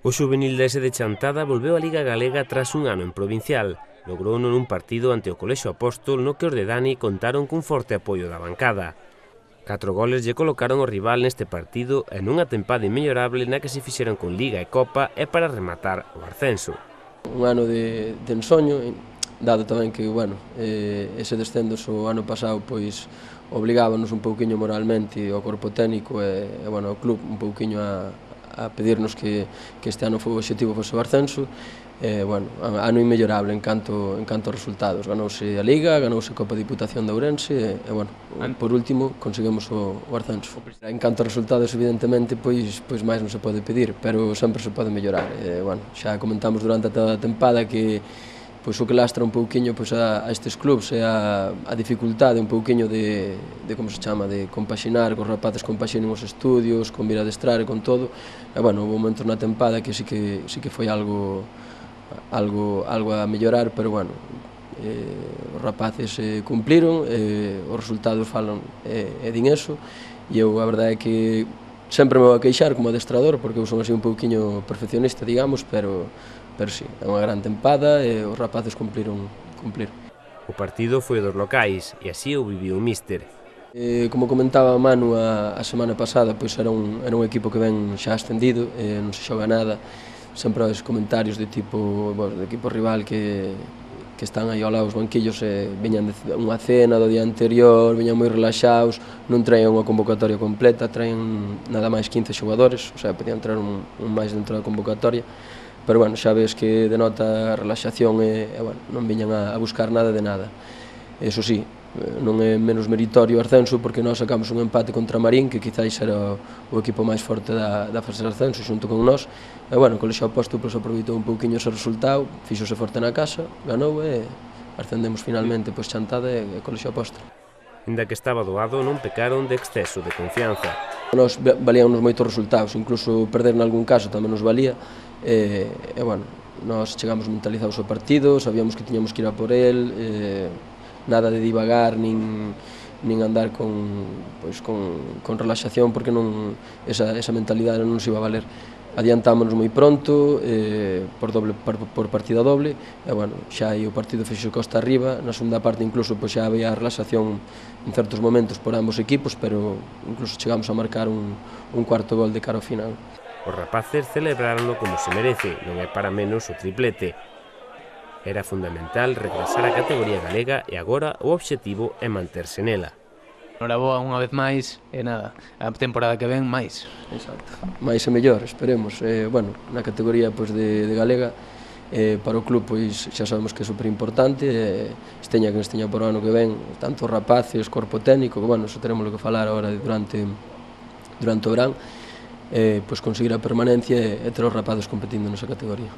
O xuvenil da de Chantada volveu á Liga Galega tras un ano en provincial. Logrouno nun partido ante o Colexio Apóstol no que os de Dani contaron cun forte apoio da bancada. 4 goles lle colocaron o rival neste partido e nunha tempada inmellorable na que se fixeron con Liga e Copa e para rematar o ascenso. Un ano de ensoño, dado tamén que, bueno, ese descenso o ano pasado pois obligábanos un pouquiño moralmente ao corpo técnico e bueno, ao club un pouquiño a pedirnos que este ano o obxectivo fose o ascenso. Bueno, ano inmellorable en canto aos resultados. Ganouse a Liga, ganouse a Copa de Diputación de Ourense e, bueno, por último, conseguimos o ascenso. En canto aos resultados, evidentemente, pois máis non se pode pedir, pero sempre se pode mellorar. Bueno, xa comentamos durante toda a tempada que pois o que lastra un pouquiño pois a estes clubs é a dificultade un pouquiño de como se chama, de compaxinar, que os rapaces compaxinen os estudios, con vir a adestrar e con todo. E, bueno, houve momentos na tempada que sí que foi algo a mellorar, pero, bueno, os rapaces cumpliron, os resultados falan e din eso, e eu a verdade é que sempre me vou a queixar como adestrador, porque eu son así un pouquiño perfeccionista, digamos, pero sí, é unha gran tempada e os rapaces cumpliron. O partido foi dos locais e así o viviu o míster. Como comentaba Manu a semana pasada, pois era un equipo que ven xa ascendido, non se xoga nada. Sempre os comentarios de tipo, bueno, de equipo rival que están aí ao lado dos banquillos viñan de unha cena do día anterior, viñan moi relaxados, non traían unha convocatoria completa, traían nada máis 15 xogadores, o sea, podían traer un máis dentro da convocatoria, pero, bueno, xa ves que denota relaxación e bueno, non viñan a buscar nada de nada. Eso sí, non é menos meritorio o ascenso porque nós sacamos un empate contra Marín, que quizáis era o equipo máis forte da fase de ascenso xunto con nós, e, bueno, o Colexio Apóstol aproveitou un pouquiño ese resultado, fixose forte na casa, ganou e ascendemos finalmente pois Chantada e Colexio Apóstol. Inda que estaba doado, non pecaron de exceso de confianza. Nos valíanos moitos resultados, incluso perder nalgún caso tamén nos valía, e, bueno, nós chegamos mentalizados ao partido, sabíamos que tiñamos que ir a por el, nada de divagar nin andar con relaxación, porque esa mentalidade non nos iba a valer. Adiantámonos moi pronto, por partida doble, e, bueno, xa aí o partido fixo costa arriba. Na segunda parte incluso pois xa había relaxación en certos momentos por ambos equipos, pero incluso chegamos a marcar un cuarto gol de cara ao final. Os rapaces celebraronlo como se merece, non é para menos o triplete. Era fundamental regresar á categoría galega e agora o obxectivo é manterse nela. Noraboa unha vez máis e nada, a temporada que ven máis. Exacto, máis e mellor, esperemos. Bueno, na categoría pois de galega, para o club pois xa sabemos que é superimportante, esteña quen esteña por o ano que ven, tanto rapaces, corpo técnico, que, bueno, eso teremos que falar agora durante o verán, pois conseguir a permanencia e ter os rapaces competindo nesa categoría.